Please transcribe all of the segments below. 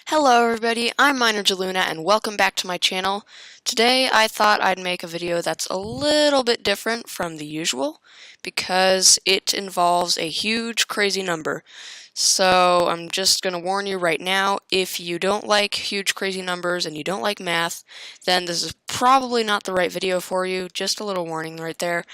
Hello everybody, I'm MinerJaluna and welcome back to my channel. Today I thought I'd make a video that's a little bit different from the usual because it involves a huge crazy number. So I'm just going to warn you right now, if you don't like huge crazy numbers and you don't like math, then this is probably not the right video for you. Just a little warning right there.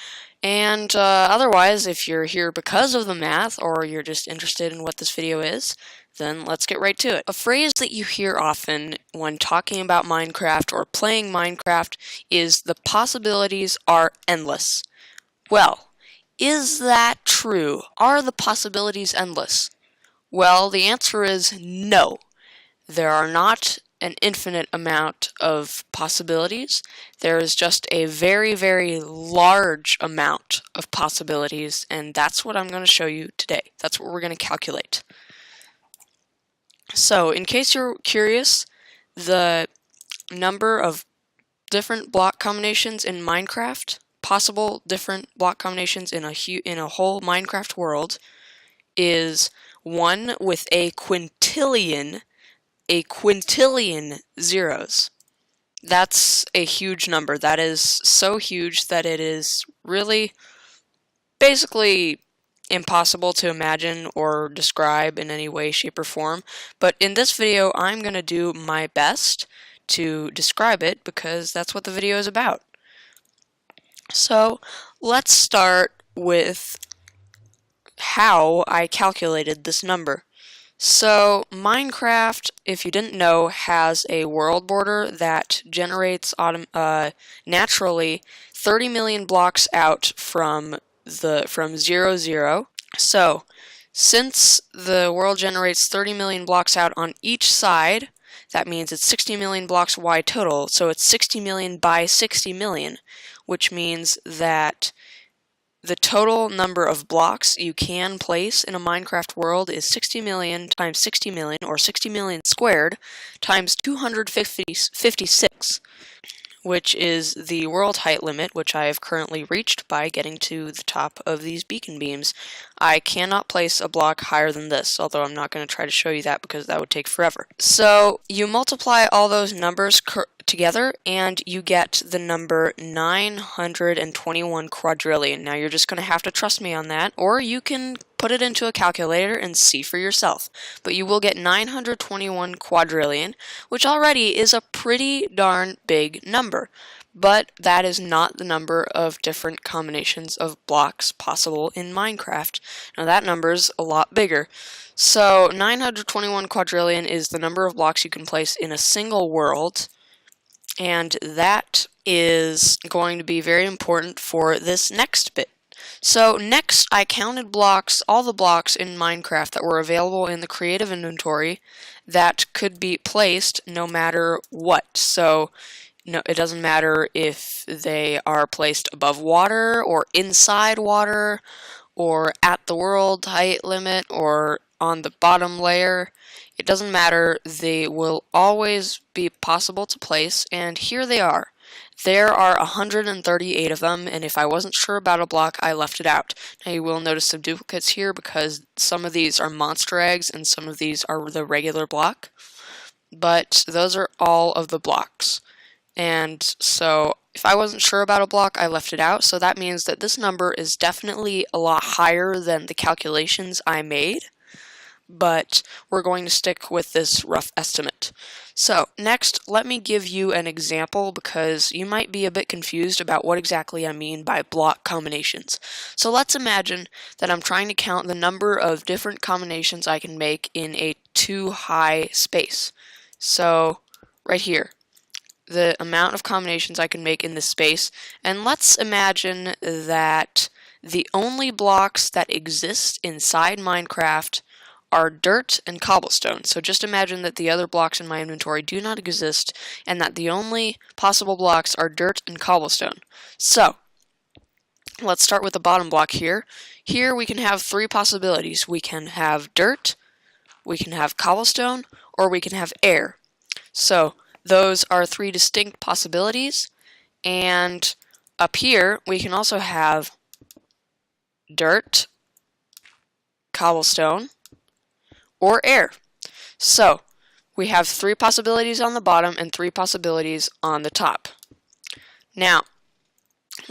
And otherwise, if you're here because of the math or you're just interested in what this video is, then let's get right to it. A phrase that you hear often when talking about Minecraft or playing Minecraft is the possibilities are endless. Well, is that true? Are the possibilities endless? Well, the answer is no. There are not an infinite amount of possibilities. There is just a very, very large amount of possibilities, and that's what I'm going to show you today. That's what we're going to calculate. So, in case you're curious, the number of different block combinations in Minecraft, possible different block combinations in a whole Minecraft world, is 1 with a quintillion zeros. That's a huge number. That is so huge that it is really basically impossible to imagine or describe in any way, shape, or form. But in this video, I'm going to do my best to describe it because that's what the video is about. So let's start with how I calculated this number. So Minecraft, if you didn't know, has a world border that generates naturally 30 million blocks out from 0, 0. So since the world generates 30 million blocks out on each side, that means it's 60 million blocks wide total. So it's 60 million by 60 million, which means that the total number of blocks you can place in a Minecraft world is 60 million times 60 million, or 60 million squared, times 256, which is the world height limit, which I have currently reached by getting to the top of these beacon beams. I cannot place a block higher than this, although I'm not going to try to show you that because that would take forever. So you multiply all those numbers together and you get the number 921 quadrillion. Now you're just going to have to trust me on that, or you can put it into a calculator and see for yourself. But you will get 921 quadrillion, which already is a pretty darn big number. But that is not the number of different combinations of blocks possible in Minecraft. Now that number is a lot bigger. So 921 quadrillion is the number of blocks you can place in a single world, and that is going to be very important for this next bit. So next, I counted all the blocks in Minecraft that were available in the creative inventory that could be placed no matter what. So no, it doesn't matter if they are placed above water or inside water or at the world height limit or on the bottom layer. It doesn't matter, they will always be possible to place, and here they are. There are 138 of them, and if I wasn't sure about a block, I left it out. Now you will notice some duplicates here because some of these are monster eggs and some of these are the regular block, but those are all of the blocks. And so if I wasn't sure about a block, I left it out, so that means that this number is definitely a lot higher than the calculations I made, but we're going to stick with this rough estimate. So next, let me give you an example because you might be a bit confused about what exactly I mean by block combinations. So let's imagine that I'm trying to count the number of different combinations I can make in a 2-high space. So right here, the amount of combinations I can make in this space, and let's imagine that the only blocks that exist inside Minecraft are dirt and cobblestone. So just imagine that the other blocks in my inventory do not exist and that the only possible blocks are dirt and cobblestone. So let's start with the bottom block here. Here we can have 3 possibilities. We can have dirt, we can have cobblestone, or we can have air. So those are 3 distinct possibilities, and up here we can also have dirt, cobblestone, or air. So we have 3 possibilities on the bottom and 3 possibilities on the top. Now,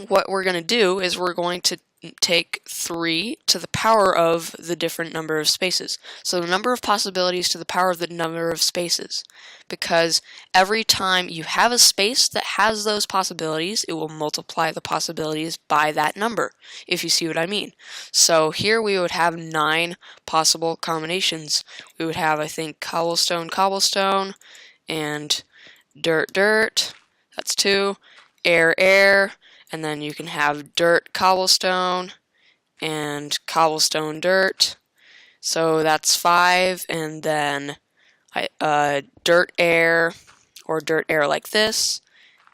what we're going to do is we're going to take 3 to the power of the different number of spaces. So the number of possibilities to the power of the number of spaces. Because every time you have a space that has those possibilities, it will multiply the possibilities by that number, if you see what I mean. So here we would have 9 possible combinations. We would have, I think, cobblestone, cobblestone, and dirt, dirt. That's 2. Air, air. And then you can have dirt, cobblestone, and cobblestone, dirt. So that's 5. And then dirt, air, or dirt, air like this,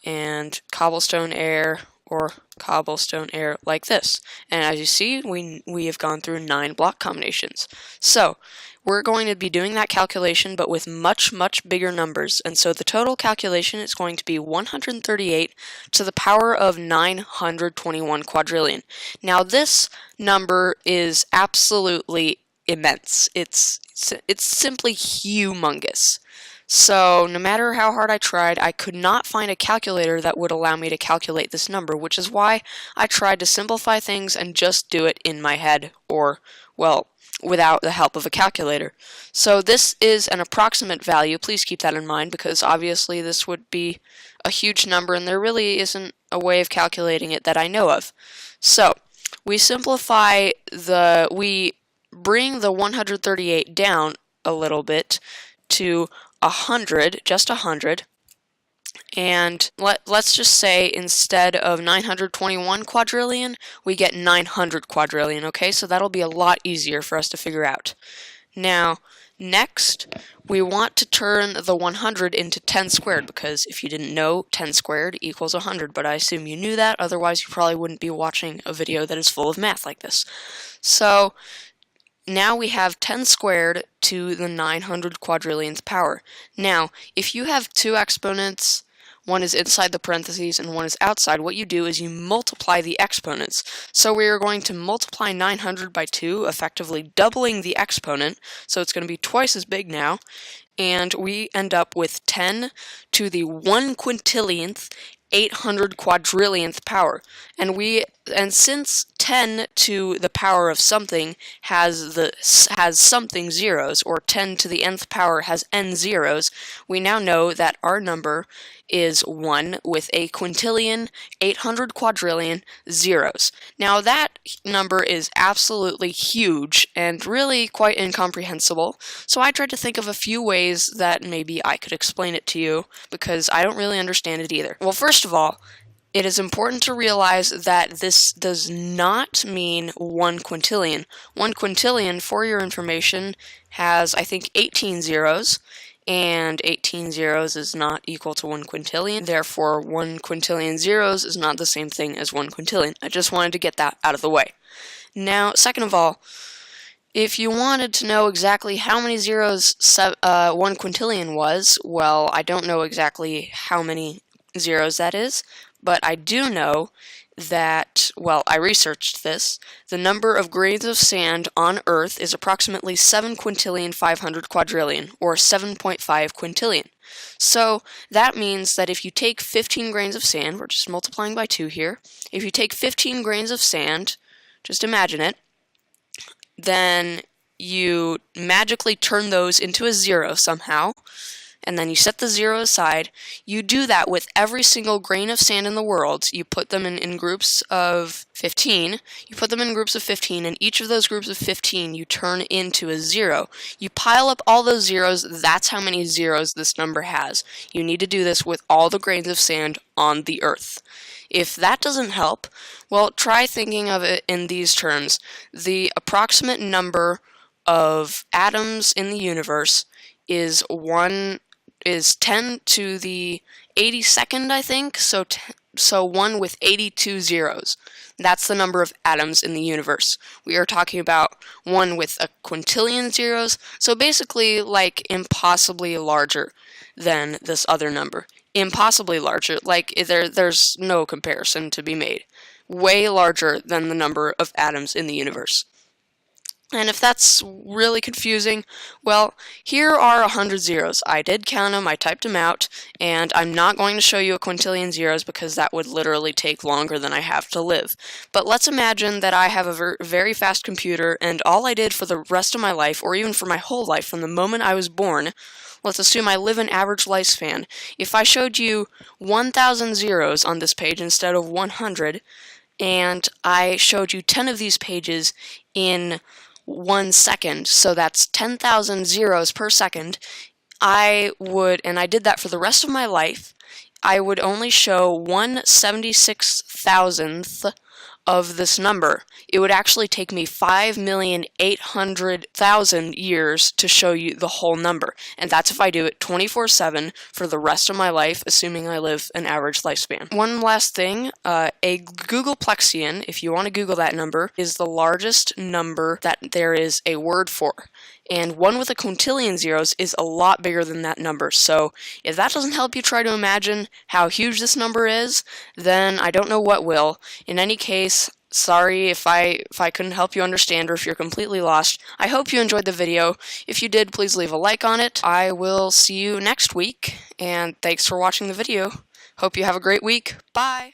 and cobblestone, air, or cobblestone, air like this. And as you see, we have gone through 9 block combinations. So we're going to be doing that calculation, but with much, much bigger numbers. And so the total calculation is going to be 138 to the power of 921 quadrillion. Now this number is absolutely immense. It's simply humongous. So no matter how hard I tried, I could not find a calculator that would allow me to calculate this number, which is why I tried to simplify things and just do it in my head, or, well, without the help of a calculator. So this is an approximate value. Please keep that in mind, because obviously this would be a huge number and there really isn't a way of calculating it that I know of. So we bring the 138 down a little bit to 100, just 100, and let's just say instead of 921 quadrillion, we get 900 quadrillion, okay? So that'll be a lot easier for us to figure out. Now, next, we want to turn the 100 into 10 squared, because if you didn't know, 10 squared equals 100, but I assume you knew that, otherwise you probably wouldn't be watching a video that is full of math like this. So now we have 10 squared to the 900 quadrillionth power. Now, if you have 2 exponents, one is inside the parentheses and one is outside, what you do is you multiply the exponents. So we are going to multiply 900 by 2, effectively doubling the exponent, so it's going to be twice as big now, and we end up with 10 to the 1 quintillionth 800 quadrillionth power. And since 10 to the power of something has something zeros, or 10 to the nth power has n zeros, we now know that our number is 1 with a quintillion, 800 quadrillion zeros. Now that number is absolutely huge and really quite incomprehensible, so I tried to think of a few ways that maybe I could explain it to you, because I don't really understand it either. Well, first of all, it is important to realize that this does not mean 1 quintillion. 1 quintillion, for your information, has, I think, 18 zeros, and 18 zeros is not equal to 1 quintillion. Therefore, 1 quintillion zeros is not the same thing as 1 quintillion. I just wanted to get that out of the way. Now, second of all, if you wanted to know exactly how many zeros 1 quintillion was, well, I don't know exactly how many zeros that is, but I do know that, well, I researched this, the number of grains of sand on Earth is approximately 7 quintillion 500 quadrillion, or 7.5 quintillion. So that means that if you take 15 grains of sand, we're just multiplying by 2 here, if you take 15 grains of sand, just imagine it, then you magically turn those into a 0 somehow, and then you set the 0 aside. You do that with every single grain of sand in the world. You put them in groups of 15. You put them in groups of 15, and each of those groups of 15 you turn into a 0. You pile up all those zeros. That's how many zeros this number has. You need to do this with all the grains of sand on the Earth. If that doesn't help, well, try thinking of it in these terms. The approximate number of atoms in the universe is 10 to the 82nd, I think, so 1 with 82 zeros. That's the number of atoms in the universe. We are talking about 1 with a quintillion zeros, so basically like impossibly larger than this other number. Impossibly larger, like there's no comparison to be made. Way larger than the number of atoms in the universe. And if that's really confusing, well, here are 100 zeros. I did count them, I typed them out, and I'm not going to show you a quintillion zeros because that would literally take longer than I have to live. But let's imagine that I have a very fast computer, and all I did for the rest of my life, or even for my whole life from the moment I was born, let's assume I live an average lifespan. If I showed you 1,000 zeros on this page instead of 100, and I showed you 10 of these pages in 1 second, so that's 10,000 zeros per second, and I did that for the rest of my life, I would only show 1/76,000th of this number. It would actually take me 5,800,000 years to show you the whole number. And that's if I do it 24/7 for the rest of my life, assuming I live an average lifespan. One last thing, a googolplexion, if you want to Google that number, is the largest number that there is a word for. And one with a quintillion zeros is a lot bigger than that number. So if that doesn't help you try to imagine how huge this number is, then I don't know what will. In any case, sorry if I couldn't help you understand or if you're completely lost. I hope you enjoyed the video. If you did, please leave a like on it. I will see you next week, and thanks for watching the video. Hope you have a great week. Bye!